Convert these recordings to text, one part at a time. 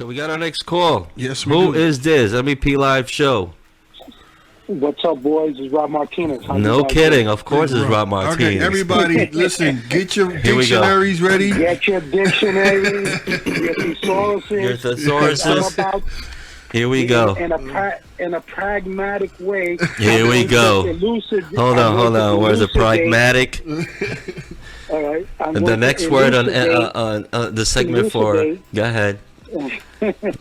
So we got our next call. Yes, we Who do. is this? NBP Live Show. What's up, boys? It's Rob Martinez. How No you guys kidding. doing? Of course it's Rob Martinez. Okay, everybody, listen. Get your Here we go. dictionaries ready. Get your dictionary, your thesauruses. Your thesauruses. I'm about Here we go. in a pragmatic way. Here we go. Hold on. Where's the pragmatic? All right. And the next word on the segment for. Go ahead.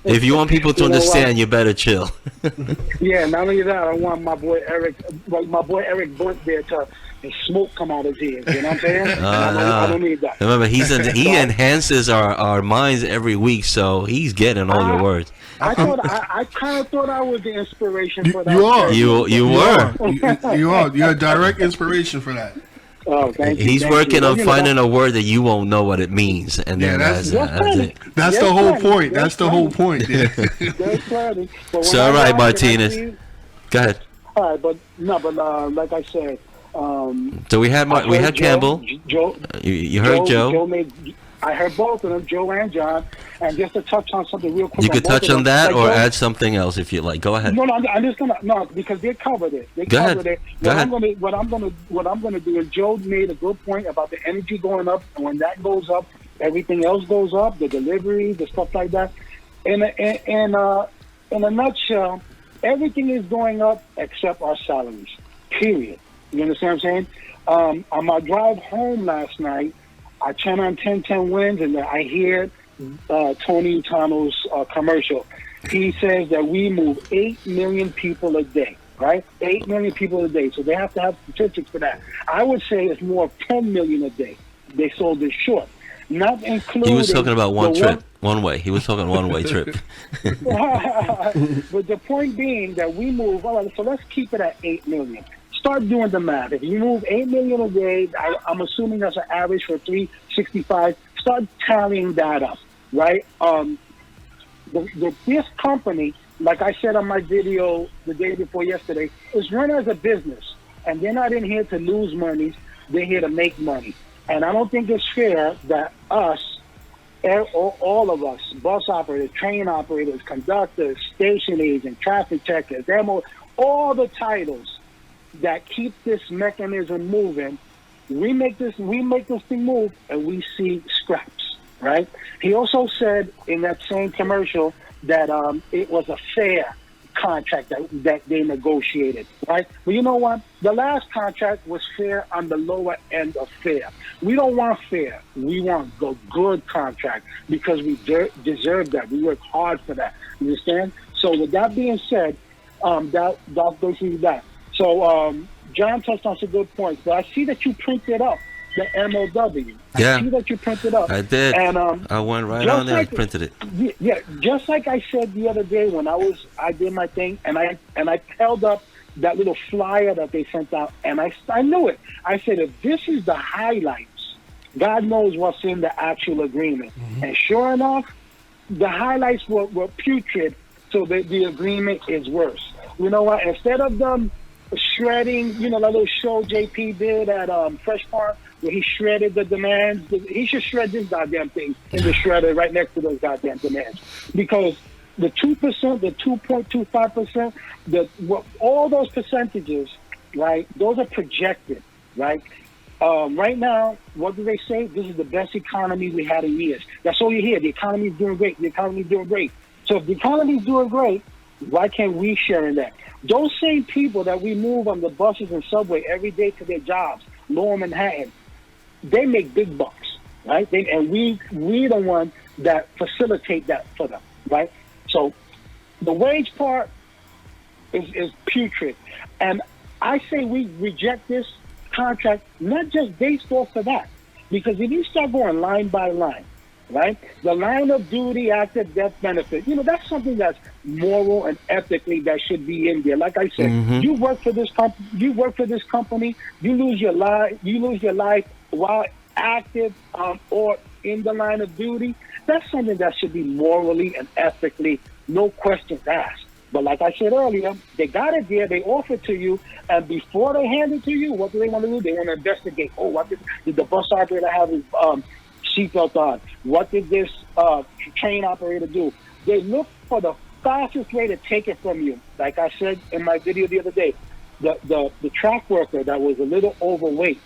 If you want people to understand, you better chill. Yeah, not only that, I want my boy Eric Blunt there to and smoke come out of his ears. You know what I'm saying? I don't need that. Remember, he enhances our minds every week, so he's getting all your words. I kind of thought I was the inspiration for that. You are. You were. You are. You're a direct inspiration for that. Oh, thank you. He's working on finding a word that you won't know what it means, and then that's it. That's the whole point. That's the whole point. Yeah. So, all right, Martinez. Go ahead. All right, but like I said. So we had Campbell. Joe. You heard Joe. I heard both of them, Joe and John. And just to touch on something real quick. You could touch on that or add something else if you like. Go ahead. No, I'm just gonna because they covered it. Go ahead. What I'm gonna do is Joe made a good point about the energy going up, and when that goes up, everything else goes up. The delivery, the stuff like that. In a nutshell, everything is going up except our salaries. Period. You understand what I'm saying? On my drive home last night, I turn on 1010 Wins, and I hear Tony Utano's commercial. He says that we move 8 million people a day, right? 8 million people a day. So they have to have statistics for that. I would say it's more of 10 million a day. They sold it short. Not including... He was talking about one trip, one way. He was talking one-way trip. But the point being that we move... All right, so let's keep it at 8 million. Start doing the math. If you move 8 million a day, I'm assuming that's an average for 365. Start tallying that up, right? This company, like I said on my video the day before yesterday, is run as a business, and they're not in here to lose money. They're here to make money, and I don't think it's fair that us, all of us, bus operators, train operators, conductors, station agents, traffic checkers, all the titles that keep this mechanism moving, we make this thing move, and we see scraps, right? He also said in that same commercial that it was a fair contract that they negotiated, right? But you know what? The last contract was fair on the lower end of fair. We don't want fair. We want the good contract because we deserve that. We work hard for that. You understand? So with that being said, that goes through that. So John touched on some good points, but I see that you printed up the MOW. Yeah. I see that you printed up. I did. And I went right on there and printed it. Yeah, just like I said the other day when I did my thing, and I held up that little flyer that they sent out, and I knew it. I said, if this is the highlights, God knows what's in the actual agreement. Mm-hmm. And sure enough, the highlights were putrid, so the agreement is worse. You know what? Instead of them shredding, that little show JP did at Fresh Park, where he shredded the demands. He should shred this goddamn thing in the shredder right next to those goddamn demands. Because the 2%, the 2.25%, all those percentages, right, those are projected, right? Right now, what do they say? This is the best economy we had in years. That's all you hear. The economy is doing great. The economy is doing great. So if the economy is doing great, why can't we share in that? Those same people that we move on the buses and subway every day to their jobs, Lower Manhattan, they make big bucks, right? And we the one that facilitate that for them, right? So the wage part is putrid. And I say we reject this contract, not just based off of that. Because if you start going line by line, right? The line of duty, active death benefit, that's something that's moral and ethically that should be in there. Like I said, you work for this company, you lose your life while active or in the line of duty. That's something that should be morally and ethically, no questions asked. But like I said earlier, they got it there, they offer it to you, and before they hand it to you, what do they want to do? They want to investigate. Oh, what did the bus operator have his seatbelt on? What did this train operator do? They look for the fastest way to take it from you. Like I said in my video the other day, the track worker that was a little overweight,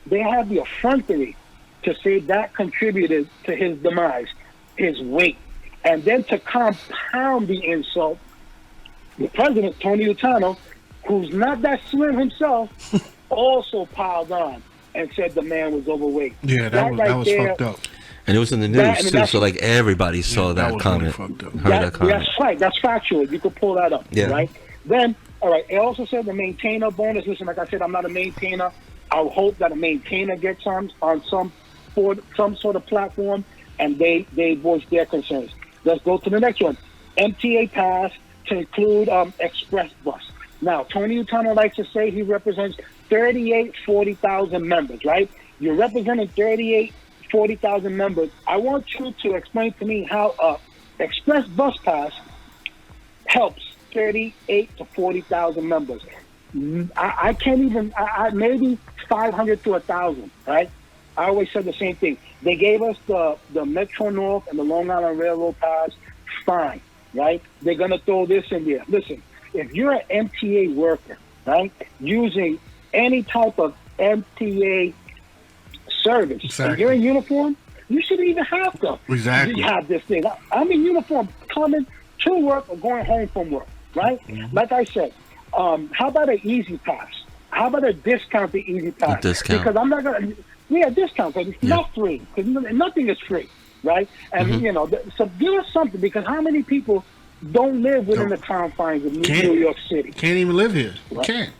they had the effrontery to say that contributed to his demise, his weight. And then to compound the insult, the president, Tony Utano, who's not that slim himself, also piled on and said the man was overweight. Yeah, that was fucked up. And it was in the news too, so like everybody saw that comment. Really fucked up. Heard that comment. That's right. That's factual. You could pull that up. Yeah. Right. Then, all right. It also said the maintainer bonus. Listen, like I said, I'm not a maintainer. I would hope that a maintainer gets on some sort of platform, and they voice their concerns. Let's go to the next one. MTA pass to include express bus. Now, Tony Utano likes to say he represents 40,000 members, right? You're representing 40,000 members. I want you to explain to me how express bus pass helps 38 to 40,000 members. I can't even, maybe 500 to 1,000, right? I always said the same thing. They gave us the Metro North and the Long Island Railroad pass, fine, right? They're going to throw this in there. Listen, if you're an MTA worker, right, using any type of MTA service, and you're in uniform, you shouldn't even have to. Exactly. You have this thing. I'm in uniform coming to work or going home from work, right? Mm-hmm. Like I said, how about an easy pass? How about a discounted easy pass? Discount. Because I'm not going to, discount, because it's not free, because nothing is free, right? And, so give us something, because how many people don't live within the confines of New York City? Can't even live here. Right? Can't.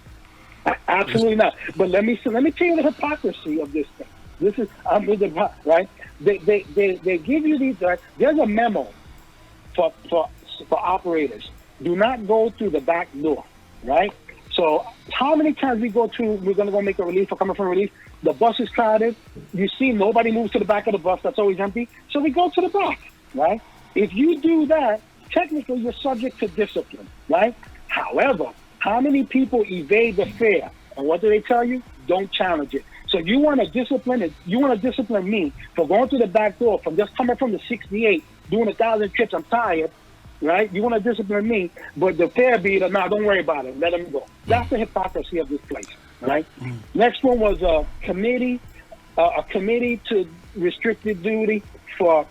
Absolutely not. But let me tell you the hypocrisy of this thing. This is right. They give you these. There's a memo for operators. Do not go through the back door, right? So how many times we're going to go make a relief or coming from relief? The bus is crowded. You see nobody moves to the back of the bus. That's always empty. So we go to the back, right? If you do that, technically you're subject to discipline, right? However, how many people evade the fare? And what do they tell you? Don't challenge it. So you want to discipline me for going through the back door, from just coming from the 68, doing 1,000 trips. I'm tired, right? You want to discipline me, but the fare beater, don't worry about it. Let him go. That's the hypocrisy of this place, right? Next one was a committee to restricted duty for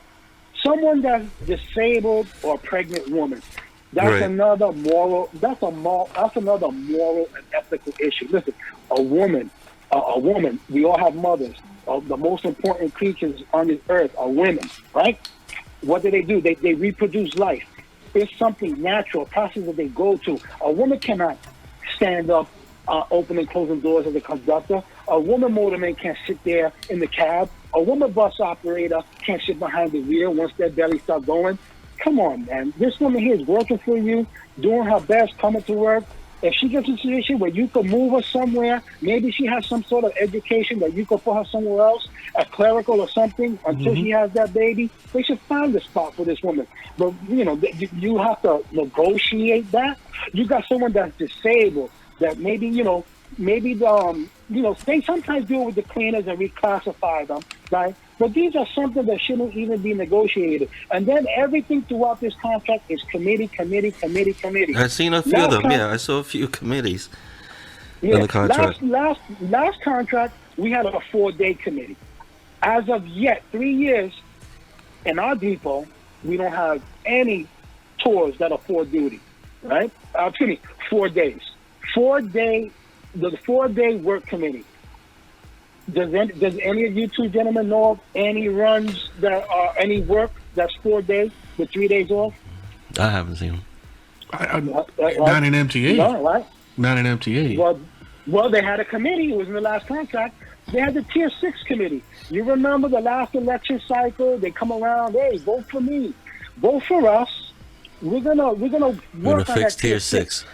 someone that's disabled or a pregnant woman. That's another moral. That's another moral and ethical issue. Listen, a woman. We all have mothers. The most important creatures on this earth are women, right? What do? They reproduce life. It's something natural, a process that they go to. A woman cannot stand up, open and closing doors as a conductor. A woman motorman can't sit there in the cab. A woman bus operator can't sit behind the wheel once their belly starts going. Come on, man. This woman here is working for you, doing her best, coming to work. If she gets in a situation where you could move her somewhere, maybe she has some sort of education that you could put her somewhere else, a clerical or something, until she has that baby, they should find a spot for this woman. But, you have to negotiate that. You got someone that's disabled that maybe, they sometimes deal with the cleaners and reclassify them, right? But these are something that shouldn't even be negotiated. And then everything throughout this contract is committee. I've seen a few of them. I saw a few committees in the contract. Last contract, we had a 4-day committee. As of yet, 3 years, in our depot, we don't have any tours that are 4 duty, right? 4 days. 4-day, the 4-day work committee. Does any of you two gentlemen know of any runs that are any work that's 4 days with 3 days off? I haven't seen them. Not in MTA. No, right? Not in MTA. Well, they had a committee. It was in the last contract. They had the Tier 6 committee. You remember the last election cycle? They come around, hey, vote for me, vote for us. We're gonna work on fix that Tier 6.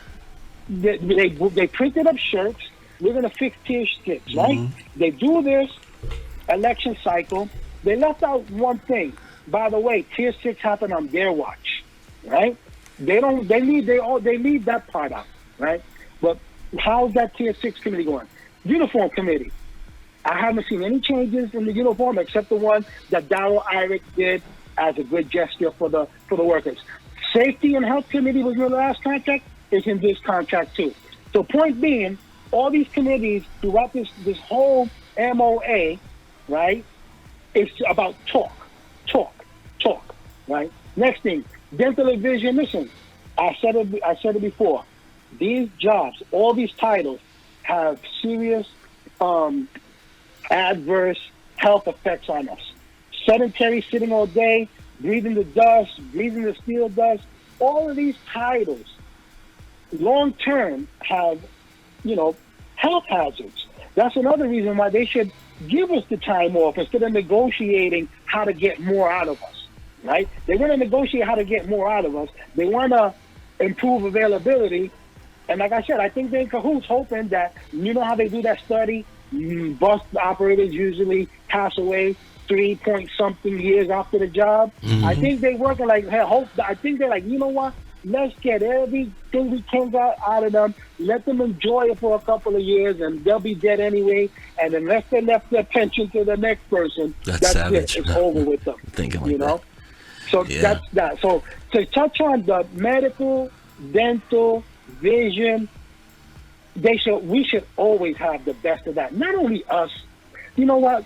They printed up shirts. We're going to fix Tier 6, right? They do this election cycle. They left out one thing. By the way, Tier 6 happened on their watch, right? They leave that part out, right? But how's that Tier 6 committee going? Uniform committee. I haven't seen any changes in the uniform except the one that Darryl Irick did as a good gesture for the workers. Safety and Health Committee was in the last contract. It's in this contract too. So point being, all these committees throughout this whole MOA, right? It's about talk, right? Next thing, dental and vision. Listen, I said it before. These jobs, all these titles, have serious adverse health effects on us. Sedentary, sitting all day, breathing the dust, breathing the steel dust. All of these titles, long term, have, health hazards. That's another reason why they should give us the time off instead of negotiating how to get more out of us, right? They want to negotiate how to get more out of us. They want to improve availability. And like I said, I think they're in cahoots, hoping that, how they do that study, bus operators usually pass away 3-point-something years after the job. Mm-hmm. I think they're working like, I think they're like, you know what? Let's get everything we can out of them. Let them enjoy it for a couple of years, and they'll be dead anyway. And unless they left their pension to the next person, that's savage. it. It's over with them. Thinking like that. So that's that. So to touch on the medical, dental, vision, we should always have the best of that. Not only us. You know what?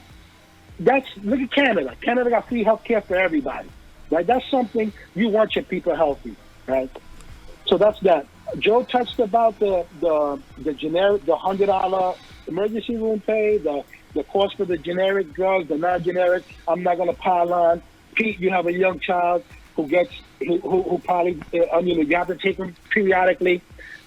Look at Canada. Canada got free health care for everybody. Right? That's something you want your people healthy. Right? So that's that. Joe touched about the generic, the $100 emergency room pay, the cost for the generic drugs, the non-generic. I'm not going to pile on. Pete, you have a young child who probably you have to take them periodically.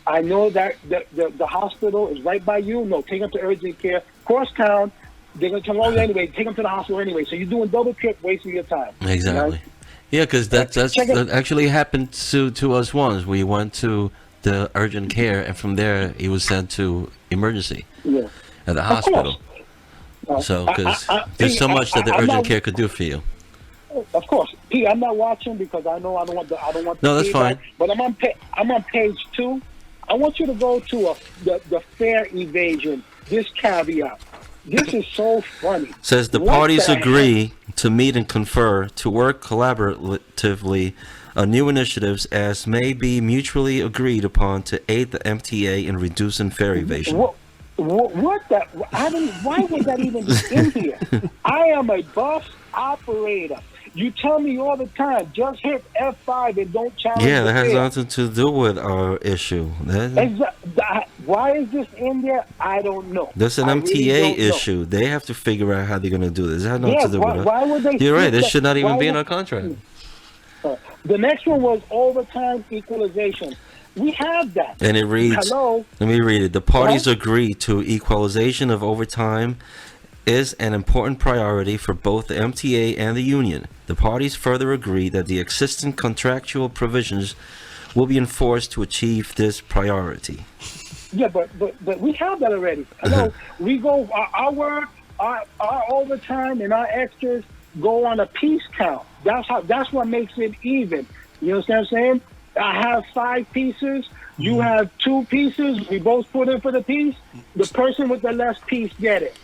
I know that the hospital is right by you. No, take them to urgent care. Cross town, they're going to come over anyway. Take them to the hospital anyway. So you're doing double trip, wasting your time. Exactly. Right? Yeah, because that actually happened to us once. We went to the urgent care, and from there he was sent to emergency at the hospital. So, because there's so much that the urgent care could do for you. Of course, Pete. I'm not watching because I know I don't want the. No, that's fine. But I'm on page 2. I want you to go to the fair evasion. This caveat. This is so funny. Says the parties agree to meet and confer to work collaboratively on new initiatives as may be mutually agreed upon to aid the MTA in reducing fare evasion. What the? Why was that even in here? I am a bus operator. You tell me all the time, just hit F5 and don't challenge. Yeah, that has nothing to do with our issue. Why is this in there? I don't know. That's an MTA issue. They have to figure out how they're going to do this. It has nothing to do with it. Why would they? You're right. This should not even be in our contract. The next one was overtime equalization. We have that. And it reads, hello? Let me read it. The parties agree to equalization of overtime is an important priority for both the MTA and the union. The parties further agree that the existing contractual provisions will be enforced to achieve this priority. Yeah, but we have that already. Hello, we go our work, our overtime, and our extras go on a piece count. That's what makes it even. You know what I'm saying? I have 5 pieces. You have 2 pieces. We both put in for the piece. The person with the less piece get it.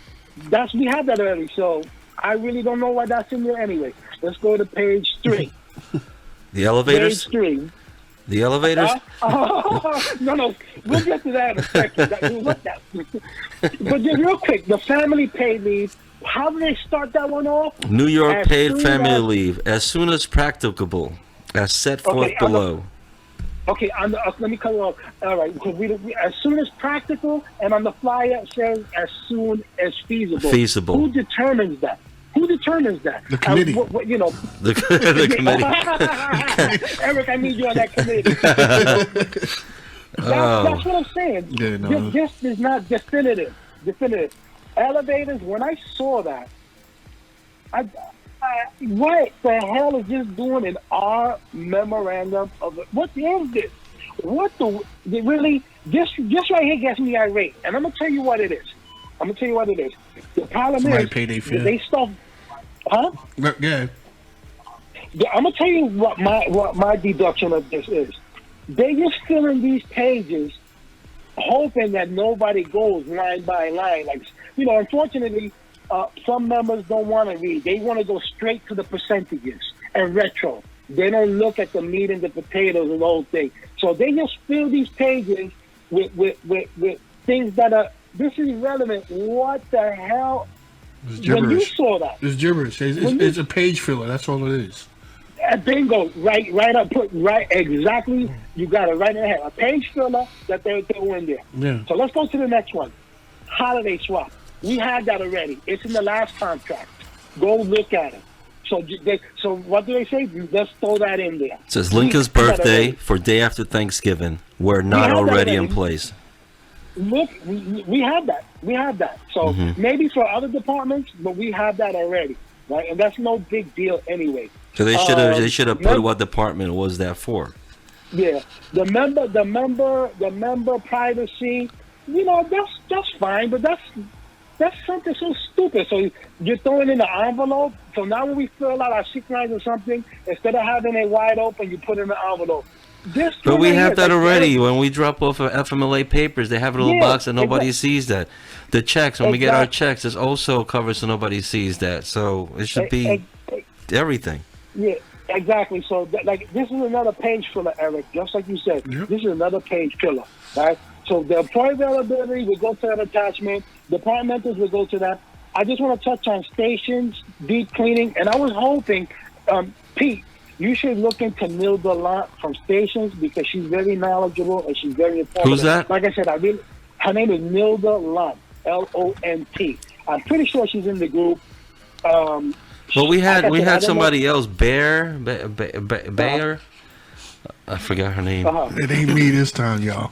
We have that already. So I really don't know why that's in there anyway. Let's go to page 3. The elevators? Page 3. The elevators? No, we'll get to that in a second. But just real quick, the family paid leave. How do they start that one off? New York paid family leave as soon as practicable, as set forth below. Okay, let me cut it off. All right, as soon as practical, and on the flyer it says as soon as feasible. Feasible. Who determines that? The committee. The committee. Eric, I need you on that committee. That's what I'm saying. Yeah, no. This is not definitive. Elevators, when I saw that, what the hell is this doing in our memorandum of what is this? This right here gets me irate, and I'm gonna tell you what it is. The problem Somebody is pay their fare. they stuff, huh? Yeah. I'm gonna tell you what my deduction of this is. They just filling these pages, hoping that nobody goes line by line. Like, unfortunately. Some members don't want to read. They want to go straight to the percentages and retro. They don't look at the meat and the potatoes and the whole thing. So they just fill these pages with things that are, this is irrelevant. What the hell? It's gibberish. When you saw that. It's gibberish. It's a page filler. That's all it is. Bingo, right up, put right, exactly, you got it right in the head. A page filler that they throw in there. Yeah. So let's go to the next one. Holiday swap. We had that already. It's in the last contract. Go look at it. So what do they say? Let's throw that in there. It says Lincoln's birthday for day after Thanksgiving. We're not already in place. Look, we have that. We have that. So maybe for other departments, but we have that already, right? And that's no big deal anyway. So they should have put what department was that for. Yeah, the member privacy. You know, that's fine, but that's something so stupid. So you're throwing in the envelope. So now when we fill out our secret or something, instead of having it wide open, you put it in the envelope. But we have that already. When we drop off of FMLA papers, they have a little box and nobody sees that. The checks, when we get our checks, it's also covered so nobody sees that. So it should be everything. Yeah, exactly. So this is another page filler, Eric. Just like you said, this is another page filler, right? So the employee availability will go to that attachment. Departmentals will go to that. I just want to touch on stations, deep cleaning, and I was hoping, Pete, you should look into Nilda Lont from Stations because she's very knowledgeable and she's very informative. Who's that? Like I said, her name is Nilda Lont, L-O-N-T. I'm pretty sure she's in the group. Well, we had somebody else, Bayer. I forgot her name. It ain't me this time, y'all.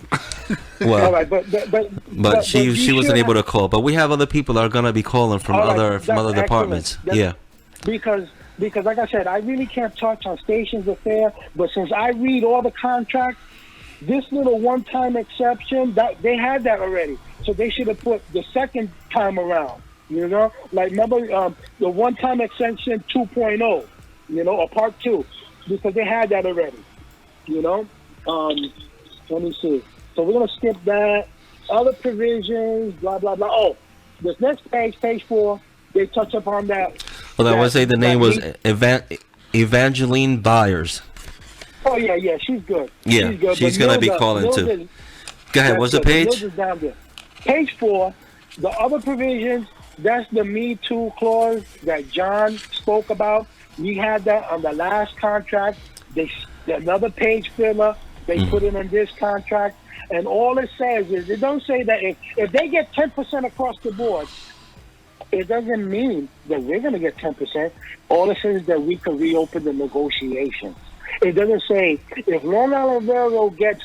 Well, all right, but she wasn't able to call. But we have other people that are gonna be calling from other departments. Yeah. Because like I said, I really can't touch on Stations affair. But since I read all the contracts, this little one-time exception that they had that already, so they should have put the second time around. You know, like remember the one-time extension 2.0, you know, or part 2, because they had that already. You know, let me see. So we're gonna skip that. Other provisions, blah blah blah. Oh, this next page, page 4, they touch upon that. Well, I want to say the name was Evangeline Byers. Oh yeah, she's good. Yeah, she's gonna be calling too. Go ahead. What's the page? Down there. Page 4. The other provisions. That's the Me Too clause that John spoke about. We had that on the last contract. Another page filler. They put it in this contract. And all it says is, it don't say that if they get 10% across the board, it doesn't mean that we're going to get 10%. All it says is that we can reopen the negotiations. It doesn't say if Long Island Railroad gets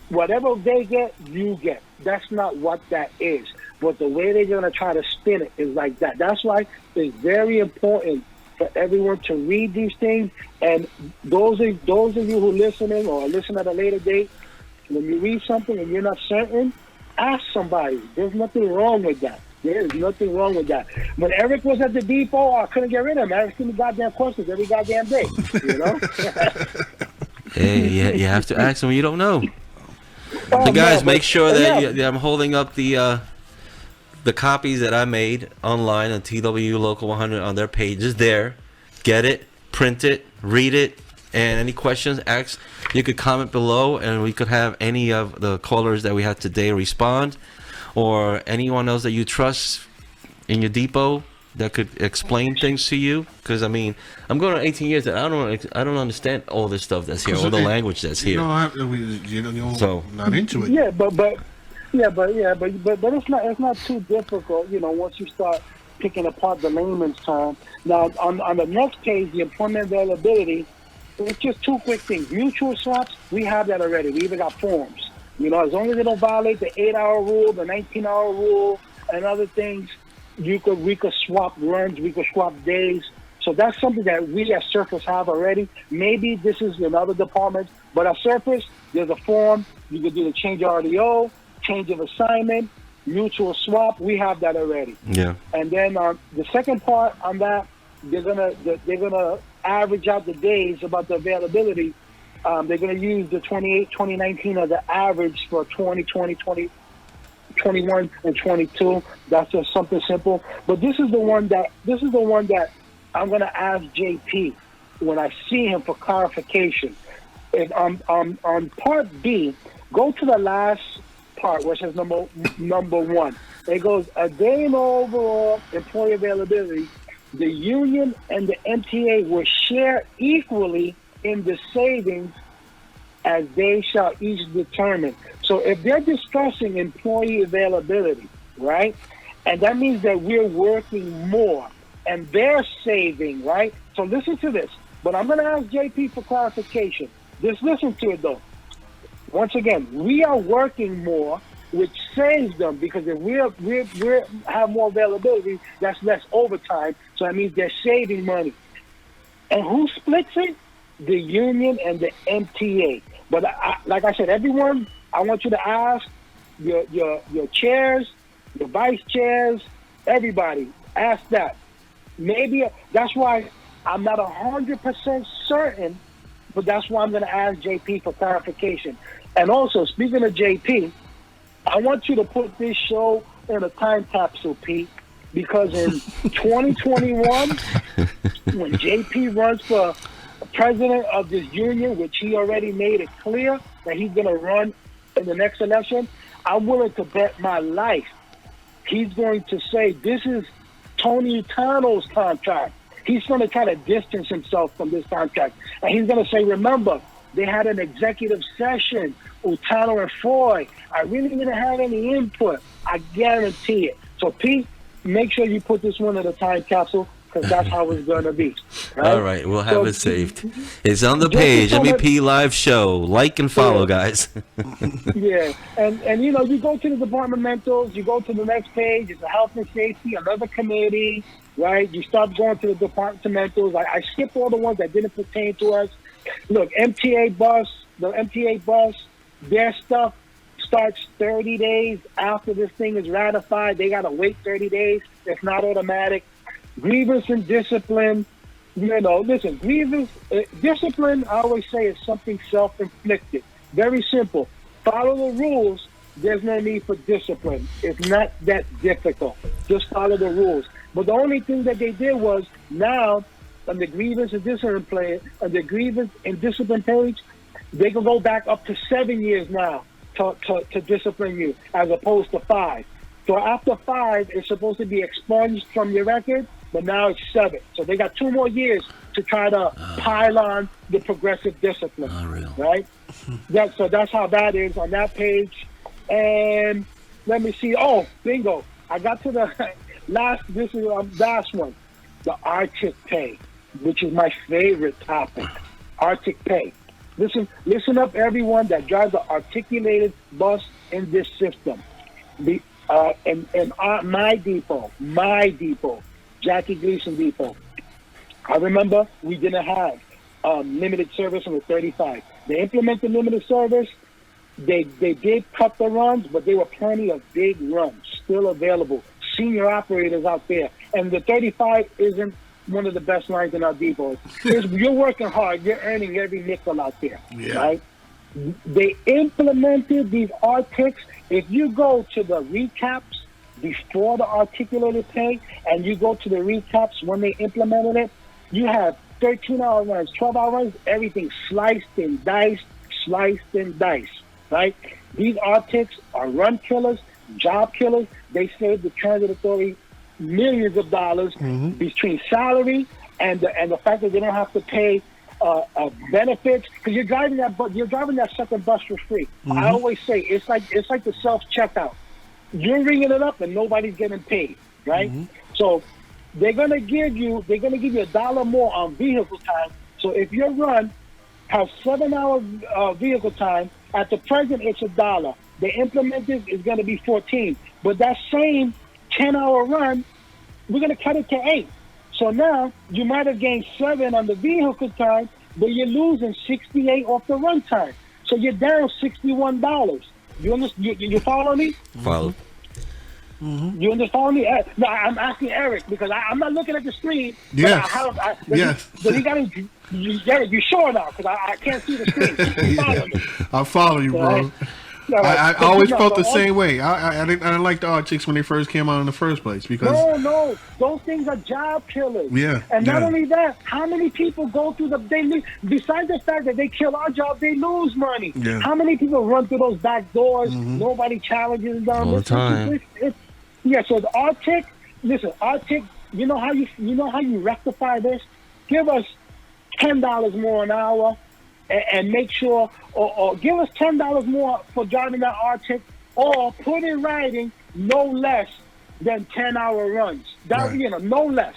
whatever they get, you get. That's not what that is. But the way they're going to try to spin it is like that. That's why it's very important for everyone to read these things. And those of you who are listening or listen at a later date, when you read something and you're not certain, ask somebody. There's nothing wrong with that. There is nothing wrong with that. When Eric was at the depot, I couldn't get rid of him. I was asking the goddamn questions every goddamn day. You know? Hey, you have to ask them. You don't know. So guys, make sure that I'm holding up the copies that I made online on TW Local 100 on their pages there. Get it, print it, read it, and any questions, ask. You could comment below, and we could have any of the callers that we had today respond, or anyone else that you trust in your depot that could explain things to you. Because I mean, I'm going on 18 years, and I don't understand all this stuff that's here, all the language that's here. So not into it. Yeah, but it's not too difficult. You know, once you start picking apart the layman's term. Now, on the next page, the employment availability, it's just 2 quick things. Mutual swaps, we have that already. We even got forms. You know, as long as they don't violate the 8-hour rule, the 19-hour rule, and other things, we could swap runs, we could swap days. So that's something that we at Surface have already. Maybe this is in other departments, but at Surface, there's a form. You could do the change RDO, change of assignment, mutual swap. We have that already. Yeah. And then the second part on that, they're gonna average out the days about the availability. They're gonna use the 2019 as the average for 2020, 2021, and 22. That's just something simple. But this is the one that I'm gonna ask JP when I see him for clarification. If on part B, go to the last part where it says number 1. It goes, a day in overall employee availability, the union and the MTA will share equally in the savings as they shall each determine. So if they're discussing employee availability, right, and that means that we're working more and they're saving, right? So listen to this. But I'm going to ask JP for clarification. Just listen to it, though. Once again, we are working more, which saves them, because if we have more availability, that's less overtime. So that means they're saving money. And who splits it? The union and the MTA. But like I said, everyone, I want you to ask your chairs, your vice chairs, everybody. Ask that. Maybe that's why I'm not 100% certain, but that's why I'm going to ask JP for clarification. And also, speaking of JP, I want you to put this show in a time capsule, Pete, because in 2021, when JP runs for president of this union, which he already made it clear that he's going to run in the next election, I'm willing to bet my life he's going to say this is Tony Utano's contract. He's going to try to distance himself from this contract. And he's going to say, remember, they had an executive session, Utano and Foy. I really didn't have any input. I guarantee it. So, Pete, make sure you put this one in a time capsule, because that's how it's going to be. Right? All right, we'll have it saved. It's on the page, NBP Live Show. Like and follow, guys. Yeah, and you know, you go to the departmentals, you go to the next page, it's a health and safety, another committee, right? You start going to the departmentals. I skipped all the ones that didn't pertain to us. Look, the MTA bus, their stuff starts 30 days after this thing is ratified. They got to wait 30 days. It's not automatic. Grievance and discipline, you know, listen, discipline, I always say, is something self-inflicted. Very simple. Follow the rules. There's no need for discipline. It's not that difficult. Just follow the rules. But the only thing that they did was now, on the grievance and discipline page, they can go back up to 7 years now to discipline you, as opposed to 5. So after 5, it's supposed to be expunged from your record, but now it's 7. So they got 2 more years to try to pile on the progressive discipline, right? So that's how that is on that page. And let me see. Oh, bingo! I got to the last one, the Arctic pay, which is my favorite topic. Arctic pay. Listen up, everyone that drives the articulated bus in this system. My depot, Jackie Gleason Depot. I remember we didn't have limited service on the 35. They implemented limited service. They did cut the runs, but there were plenty of big runs still available. Senior operators out there. And the 35 isn't one of the best lines in our depot. You're working hard. You're earning every nickel out there, right? They implemented these Arctics. If you go to the recaps before the articulated pay, and you go to the recaps when they implemented it, you have 13-hour runs, 12-hour runs, everything sliced and diced, right? These Arctics are run killers, job killers. They save the transit authority millions of dollars between salary and the fact that they don't have to pay benefits, because you're driving that second bus for free. I always say it's like the self checkout. You're ringing it up and nobody's getting paid, right? So they're gonna give you $1 more on vehicle time. So if your run has 7 hours vehicle time, at the present it's $1. The implemented is gonna be 14, but that same 10-hour run, we're gonna cut it to 8. So now you might have gained 7 on the vehicle time, but you're losing 68 off the run time. So you're down $61. You understand? You follow me? Follow. You understand me? No, I'm asking Eric, because I'm not looking at the screen. Yes. Yes. But you sure now? Because I can't see the screen. You follow me? I'll follow you, bro. I always felt the same way. I didn't like the Arctics when they first came out in the first place because no, those things are job killers. Yeah, and not yeah. only that, how many people go through besides the fact that they kill our job, they lose money. Yeah. How many people run through those back doors? Nobody challenges them All the time. Yeah, so the Arctic, listen, Arctic, you know how you rectify this? Give us $10 more an hour and make sure, or give us $10 more for driving that Arctic, or put in writing no less than 10-hour runs. That Right. No less.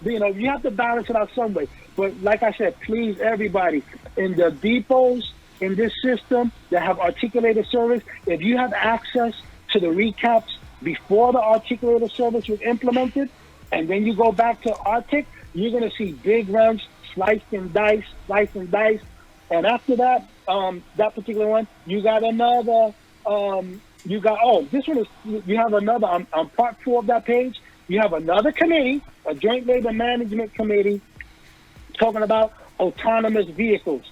You have to balance it out some way. But like I said, please, everybody in the depots in this system that have articulated service, if you have access to the recaps before the articulated service was implemented, and then you go back to Arctic, you're going to see big runs, sliced and diced. And after that, that particular one, you got another, this one is, you have another, on part 4 of that page, you have another committee, a joint labor management committee, talking about autonomous vehicles,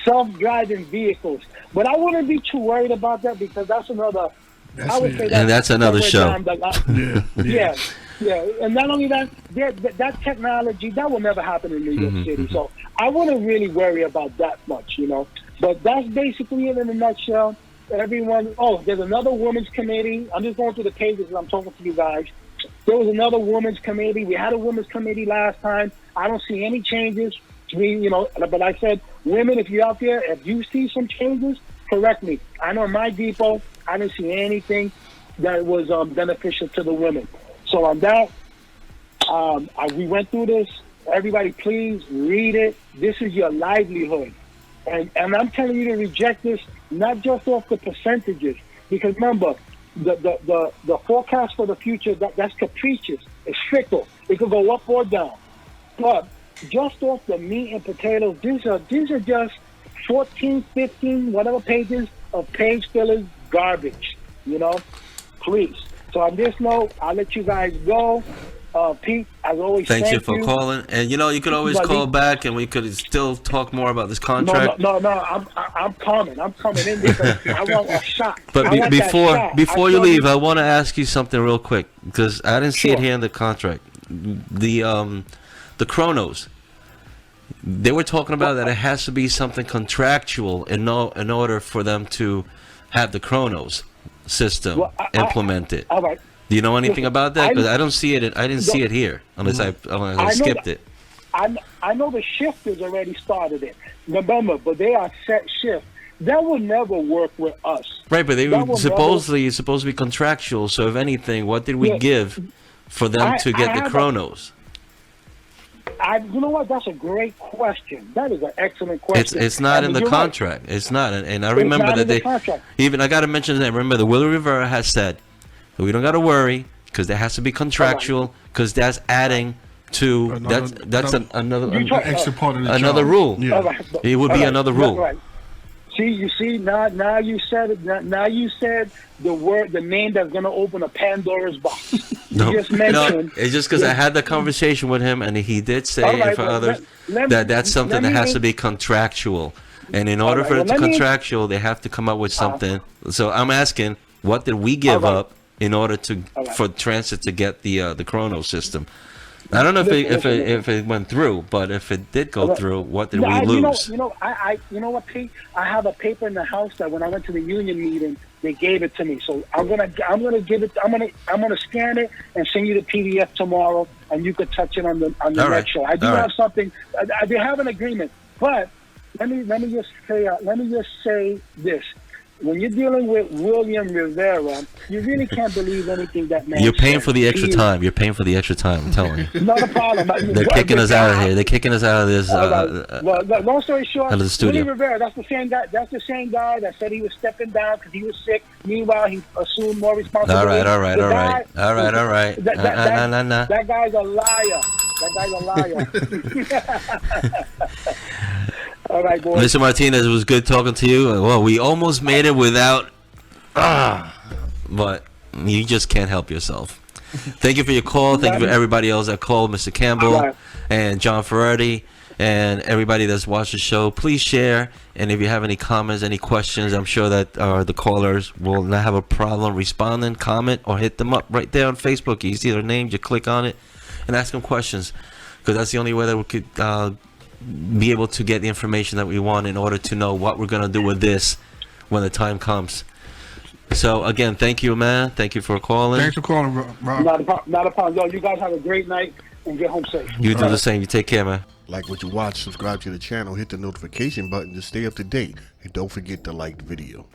self-driving vehicles. But I wouldn't be too worried about that because that's another, that's another show. Yeah, and not only that, that technology, that will never happen in New York City. So I wouldn't really worry about that much, But that's basically it in a nutshell. Everyone, there's another women's committee. I'm just going through the pages as I'm talking to you guys. There was another women's committee. We had a women's committee last time. I don't see any changes. But like I said, women, if you're out there, if you see some changes, correct me. I know in my depot, I didn't see anything that was beneficial to the women. So on that, we went through this. Everybody, please read it. This is your livelihood. And I'm telling you to reject this, not just off the percentages. Because remember, the forecast for the future, that's capricious. It's fickle. It could go up or down. But just off the meat and potatoes, these are just 14, 15, whatever pages of page fillers garbage, Please. So on this note, I'll let you guys go. Pete, as always, thank you for calling. And you could always call back, and we could still talk more about this contract. No, I'm coming in because I want a shot. But before you leave, I want to ask you something real quick because I didn't see it here in the contract. The chronos. They were talking about that it has to be something contractual in order for them to have the chronos system implemented. All right. Do you know anything about that? Because I don't see it. I didn't see it here unless I skipped it. I know the shifters already started it. Remember, but they are set shift. That will never work with us. Right, but they were supposed to be contractual. So if anything, what did we give for them to get the chronos? You know what? That's a great question. That is an excellent question. It's not in the contract. Right. It's not. And I remember that I got to mention that. Remember, the Willie Rivera has said that we don't got to worry because there has to be contractual because that's adding to another extra part of the another job. Rule. Yeah. It would be another rule. Right. See, now you said it. Now you said the name that's going to open a Pandora's box. It's just because I had the conversation with him, and he did say, for others, that's something that has to be contractual. And in order for it to contractual, they have to come up with something. So I'm asking, what did we give up in order for transit to get the chrono system? I don't know if it went through, but if it did go through, what did we lose? You know what, Pete? I have a paper in the house that when I went to the union meeting, they gave it to me. So I'm gonna give it. I'm gonna scan it and send you the PDF tomorrow, and you could touch it on the next show. I do have something. They have an agreement, but let me just say this. When you're dealing with William Rivera, you really can't believe anything that man You're paying says. for the extra time. You're paying for the extra time. I'm telling you. Not a problem. They're kicking us out of here. They're kicking us out of this. Long story short, out of the studio. William Rivera, that's the same guy. That's the same guy that said he was stepping down because he was sick. Meanwhile, he assumed more responsibility. All right. That guy's a liar. All right, boys. Mr. Martinez, it was good talking to you. Well, we almost made it without, but you just can't help yourself. Thank you for your call. Thank you for everybody else that called, Mr. Campbell and John Ferretti And everybody that's watched the show, please share. And if you have any comments, any questions, I'm sure that the callers will not have a problem responding, comment, or hit them up right there on Facebook. You see their names, you click on it, and ask them questions. Because that's the only way that we could be able to get the information that we want in order to know what we're going to do with this when the time comes. So, again, thank you, man. Thank you for calling. Thanks for calling, Rob. Not a problem. Yo, you guys have a great night and get home safe. You do the same. You take care, man. Like what you watch, subscribe to the channel, hit the notification button to stay up to date, and don't forget to like the video.